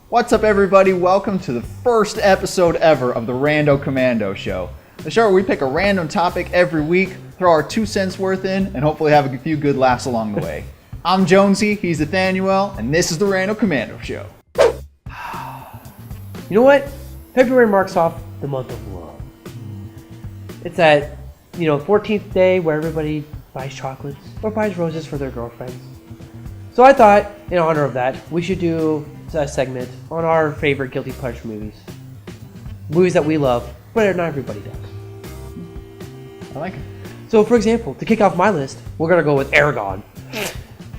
What's up, everybody? Welcome to the first episode ever of the Rando Commando show. The show where we pick a random topic every week, throw our 2 cents worth in, and hopefully have a few good laughs along the way. I'm Jonesy, he's Ethanuel, and this is the Rando Commando show. You know what? February marks off the month of love. It's that, 14th day where everybody buys chocolates or buys roses for their girlfriends. So I thought, in honor of that, we should do a segment on our favorite guilty pleasure movies. Movies that we love, but not everybody does. I like it. So, for example, to kick off my list, we're going to go with Aragon,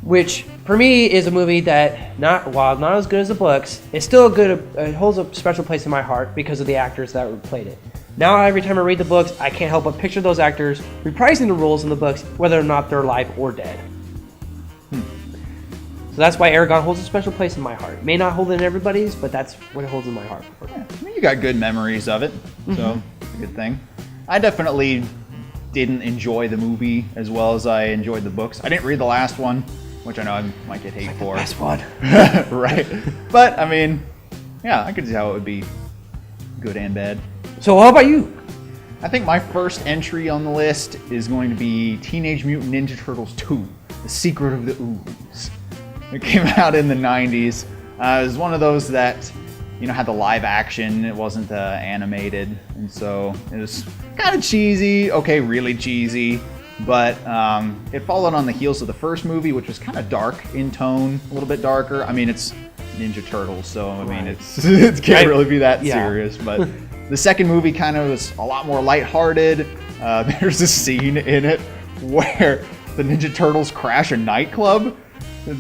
which, for me, is a movie that, while not as good as the books, it's still it holds a special place in my heart because of the actors that played it. Now, every time I read the books, I can't help but picture those actors reprising the roles in the books, whether or not they're alive or dead. So that's why Aragon holds a special place in my heart. It may not hold it in everybody's, but that's what it holds in my heart. Yeah, you got good memories of it, so it's a good thing. I definitely didn't enjoy the movie as well as I enjoyed the books. I didn't read the last one, which I know I might get hate for. The best one. Right. But, I mean, yeah, I could see how it would be good and bad. So how about you? I think my first entry on the list is going to be Teenage Mutant Ninja Turtles 2, The Secret of the Ooze. It came out in the 90s. It was one of those that, had the live action. It wasn't animated. And so it was kind of cheesy. Okay, really cheesy. But it followed on the heels of the first movie, which was kind of dark in tone, a little bit darker. I mean, it's Ninja Turtles, so I mean, it can't really be that serious. But the second movie kind of was a lot more lighthearted. There's a scene in it where the Ninja Turtles crash a nightclub. I'm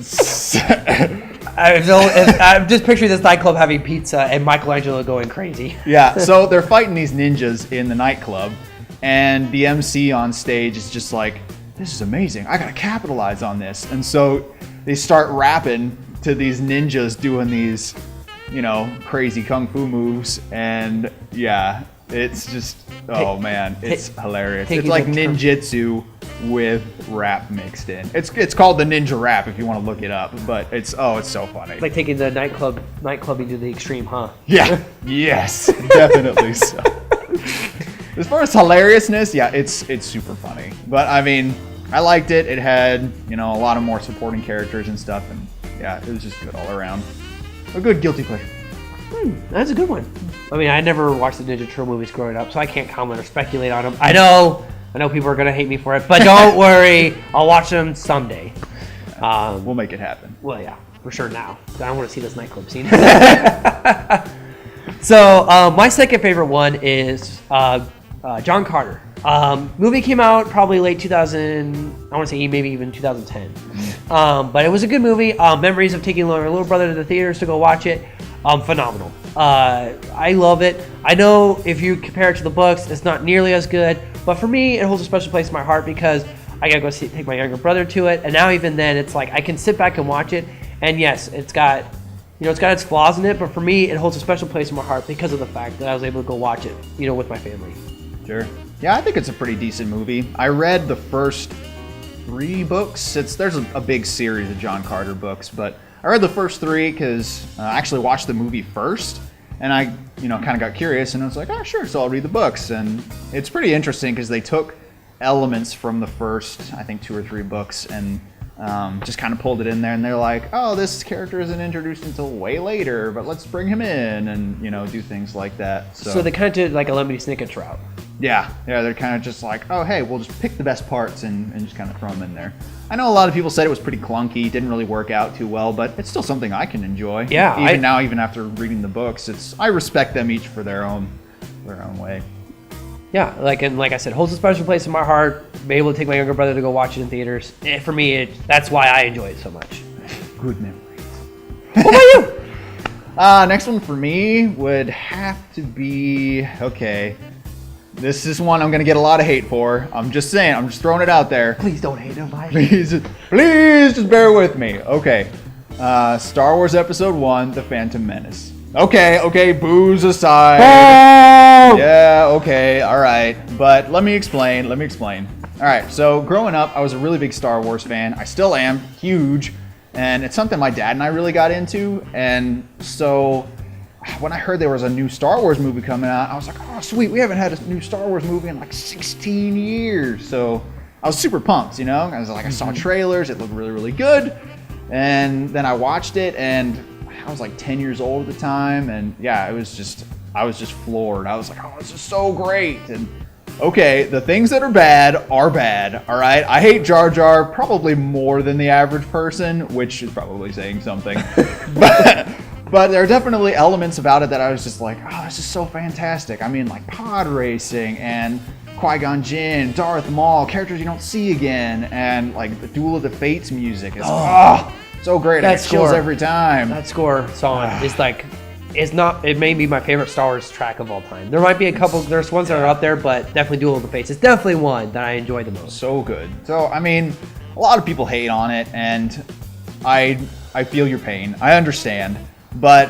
just picturing this nightclub having pizza and Michelangelo going crazy. Yeah, so they're fighting these ninjas in the nightclub, and the MC on stage is just like, this is amazing, I gotta capitalize on this. And so they start rapping to these ninjas doing these, crazy kung fu moves, and yeah, it's just, it's hilarious. It's like ninjutsu with rap mixed in. It's called the Ninja Rap if you want to look it up, but it's so funny. Like taking the nightclubbing to the extreme, huh? Yeah. Yes, definitely so. As far as hilariousness, yeah, it's super funny. But I mean, I liked it. It had, a lot of more supporting characters and stuff, and yeah, it was just good all around. A good guilty pleasure. That's a good one. I mean, I never watched the Ninja Turtle movies growing up, so I can't comment or speculate on them. I know people are going to hate me for it, but don't worry. I'll watch them someday. We'll make it happen. Well, yeah, for sure now. I don't want to see this nightclub scene. So, my second favorite one is John Carter. Movie came out probably late 2000, I want to say maybe even 2010. But it was a good movie. Memories of taking my little brother to the theaters to go watch it. Phenomenal. I love it. I know if you compare it to the books, it's not nearly as good, but for me, it holds a special place in my heart because I gotta go take my younger brother to it, and now even then, it's like I can sit back and watch it, and yes, it's got its flaws in it, but for me, it holds a special place in my heart because of the fact that I was able to go watch it, with my family. Sure. Yeah, I think it's a pretty decent movie. I read the first 3 books. There's a big series of John Carter books, but I read the first 3 because I actually watched the movie first, and I, kind of got curious, and I was like, oh, sure, so I'll read the books. And it's pretty interesting because they took elements from the first, I think, 2 or 3 books and just kind of pulled it in there, and they're like, oh, this character isn't introduced until way later, but let's bring him in and, do things like that. So they kind of did like a Lemony Snicket route. Yeah, they're kind of just like, oh, hey, we'll just pick the best parts and just kind of throw them in there. I know a lot of people said it was pretty clunky, didn't really work out too well, but it's still something I can enjoy. Yeah. Even after reading the books, I respect them each for their own way. Yeah, like I said, holds a special place in my heart. Be able to take my younger brother to go watch it in theaters. For me, that's why I enjoy it so much. Good memories. What about you? Next one for me would have to be, okay, this is one I'm going to get a lot of hate for. I'm just saying, I'm just throwing it out there. Please don't hate nobody. Please just bear with me. Okay, Star Wars Episode 1, The Phantom Menace. Okay, booze aside. Oh! Yeah, okay, all right. But let me explain. All right, so growing up, I was a really big Star Wars fan. I still am, huge. and it's something my dad and I really got into. And so when I heard there was a new Star Wars movie coming out, I was like, oh sweet, we haven't had a new Star Wars movie in like 16 years. So I was super pumped, you know. I was like, I saw trailers, it looked really, really good. And then I watched it, and I was like 10 years old at the time, and yeah, I was just floored. I was like, oh, this is so great. And okay, the things that are bad, all right? I hate Jar Jar probably more than the average person, which is probably saying something. but there are definitely elements about it that I was just like, oh, this is so fantastic. I mean, like pod racing and Qui-Gon Jinn, Darth Maul, characters you don't see again, and like the Duel of the Fates music is so great. I get chills every time. That score song is like, it may be my favorite Star Wars track of all time. There might be a couple, there's ones that are up there, but definitely Duel of the Fates is definitely one that I enjoy the most. So good. So, I mean, a lot of people hate on it, and I feel your pain. I understand. But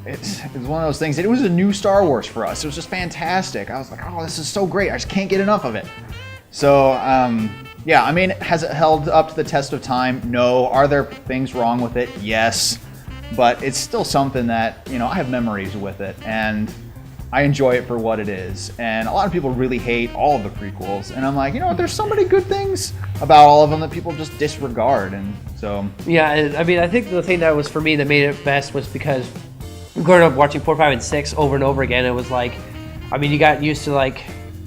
it's one of those things. It was a new Star Wars for us. It was just fantastic. I was like, oh, this is so great. I just can't get enough of it. So, yeah, I mean, has it held up to the test of time? No. Are there things wrong with it? Yes. But it's still something that, you know, I have memories with it, and I enjoy it for what it is. And a lot of people really hate all of the prequels, and I'm like, you know what, there's so many good things about all of them that people just disregard. And so yeah, I mean, I think the thing that was for me that made it best was because growing up watching 4, 5, and 6 over and over again, it was like, I mean, you got used to like,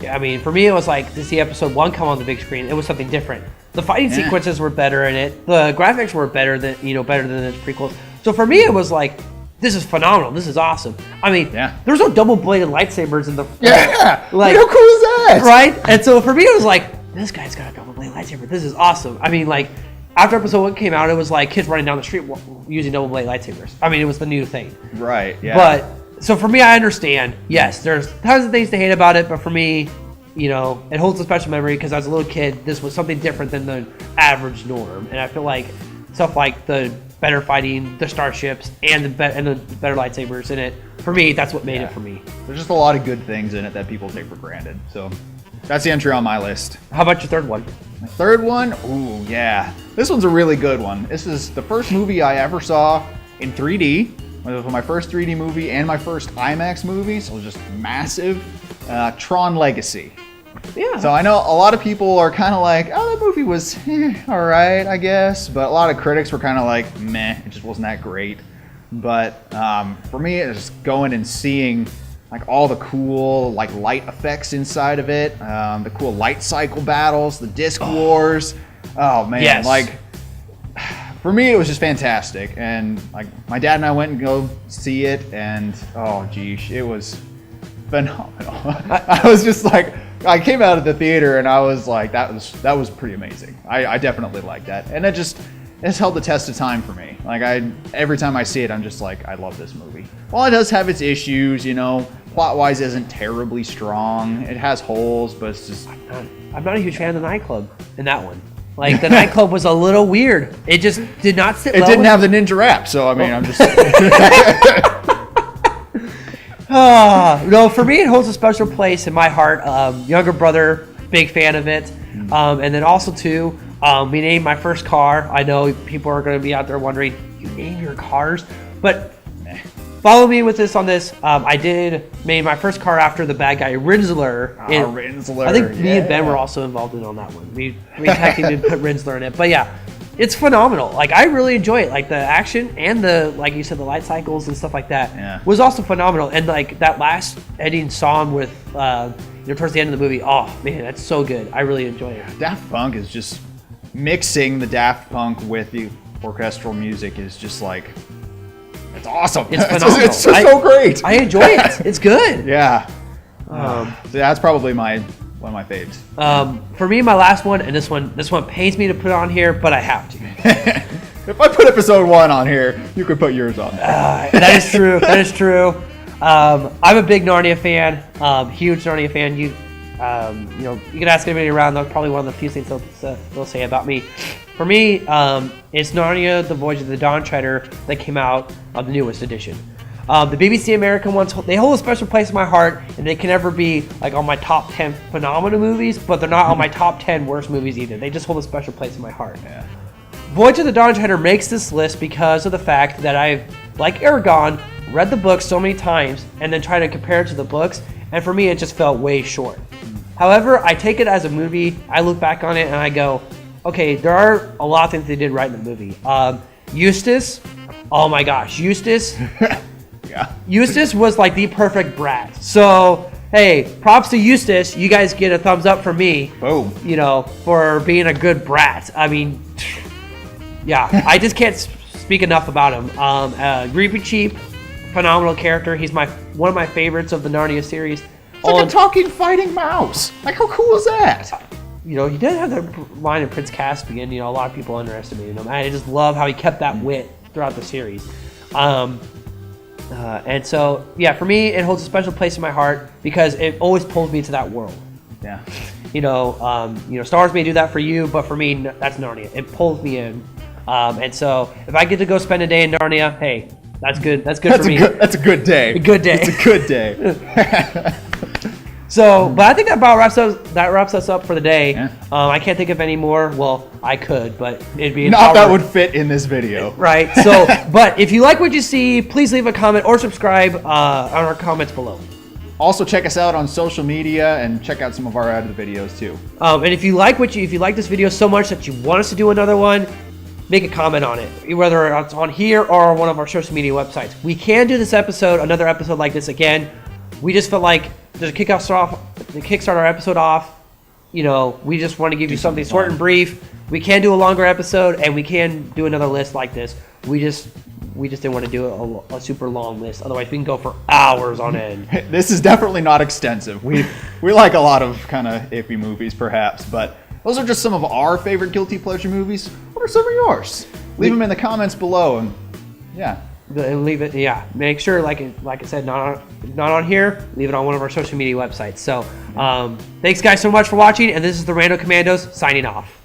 I mean, for me it was like to see episode 1 come on the big screen, it was something different. The fighting sequences were better in it, the graphics were better than the prequels. So for me, it was like, this is phenomenal. This is awesome. I mean, there's no double-bladed lightsabers in the... Yeah! Like, how cool is that? Right? And so for me, it was like, this guy's got a double-bladed lightsaber. This is awesome. I mean, like, after episode 1 came out, it was like kids running down the street using double-bladed lightsabers. I mean, it was the new thing. Right, yeah. But, so for me, I understand. Yes, there's tons of things to hate about it, but for me, you know, it holds a special memory because as a little kid, this was something different than the average norm. And I feel like stuff like the better fighting, the starships, and the better lightsabers in it. For me, that's what made it for me. There's just a lot of good things in it that people take for granted. So that's the entry on my list. How about your third one? My third one? Ooh, yeah. This one's a really good one. This is the first movie I ever saw in 3D. It was my first 3D movie and my first IMAX movie, so it was just massive. Tron Legacy. Yeah. So I know a lot of people are kind of like, oh, that movie was all right, I guess. But a lot of critics were kind of like, meh, it just wasn't that great. But for me, it's going and seeing like all the cool like light effects inside of it, the cool light cycle battles, the disc wars. Oh man, like for me, it was just fantastic. And like my dad and I went and go see it, and oh geez, it was phenomenal. I was just like, I came out of the theater and I was like, that was pretty amazing. I definitely like that, and it's held the test of time for me. Like every time I see it, I'm just like, I love this movie. While it does have its issues, you know, plot-wise isn't terribly strong. It has holes, but it's just... I'm not a huge fan of the nightclub in that one. Like, the nightclub was a little weird. It just did not sit well. It didn't have the ninja rap, so I mean, I'm just... No, for me, it holds a special place in my heart. Younger brother, big fan of it. And then also, too, we named my first car. I know people are going to be out there wondering, you name your cars? But follow me with this on this. I did name my first car after the bad guy, Rinsler. Rinsler. I think me and Ben were also involved in on that one. We technically put Rinsler in it. But yeah, it's phenomenal. Like, I really enjoy it. Like, the action and the, like you said, the light cycles and stuff like that was also phenomenal. And, like, that last ending song with, towards the end of the movie, oh, man, that's so good. I really enjoy it. Daft Punk is just mixing the Daft Punk with the orchestral music is just like, it's awesome. It's phenomenal. It's just so great. I enjoy it. It's good. Yeah. So that's probably one of my faves. For me, my last one, and this one pains me to put on here, but I have to. If I put episode 1 on here, you could put yours on. That is true. That is true. I'm a big Narnia fan. Huge Narnia fan. You can ask anybody around. That's probably one of the few things they'll say about me. For me, it's Narnia: The Voyage of the Dawn Treader that came out on the newest edition. The BBC American ones, they hold a special place in my heart, and they can never be like on my top 10 phenomenal movies, but they're not on my top 10 worst movies either. They just hold a special place in my heart. Yeah. Voyage of the Dawn Treader makes this list because of the fact that I've, like Aragon, read the book so many times and then try to compare it to the books, and for me it just felt way short. However, I take it as a movie, I look back on it and I go, okay, there are a lot of things they did right in the movie. Eustace, oh my gosh, Eustace. Yeah. Eustace was like the perfect brat. So, hey, props to Eustace. You guys get a thumbs up from me. Boom. You know, for being a good brat. I mean, yeah, I just can't speak enough about him. Greepy Cheap, phenomenal character. He's one of my favorites of the Narnia series. It's like a talking fighting mouse. Like, how cool is that? You know, he did have the line in Prince Caspian. You know, a lot of people underestimated him. I just love how he kept that wit throughout the series. And so, yeah, for me, it holds a special place in my heart because it always pulls me to that world. Yeah. You know, Star Wars may do that for you, but for me, that's Narnia. It pulls me in. And so, if I get to go spend a day in Narnia, hey, that's good. That's good for me. That's a good day. A good day. It's a good day. So, but I think that about wraps us up for the day. Yeah. I can't think of any more. Well, I could, but it'd be not that would fit in this video. Right. So, but if you like what you see, please leave a comment or subscribe on our comments below. Also, check us out on social media and check out some of our other videos too. And if you like this video so much that you want us to do another one, make a comment on it, whether it's on here or on one of our social media websites. We can do another episode like this again. We just felt like to kick our Kickstarter episode off, you know, we just want to give you something short and brief. We can do a longer episode, and we can do another list like this. We just didn't want to do a super long list. Otherwise, we can go for hours on end. This is definitely not extensive. We like a lot of kind of iffy movies, perhaps, but those are just some of our favorite guilty pleasure movies. What are some of yours? Leave them in the comments below, and yeah. Leave it, yeah. Make sure, like I said, not on here. Leave it on one of our social media websites. So, thanks guys so much for watching, and this is the Rando Commandos signing off.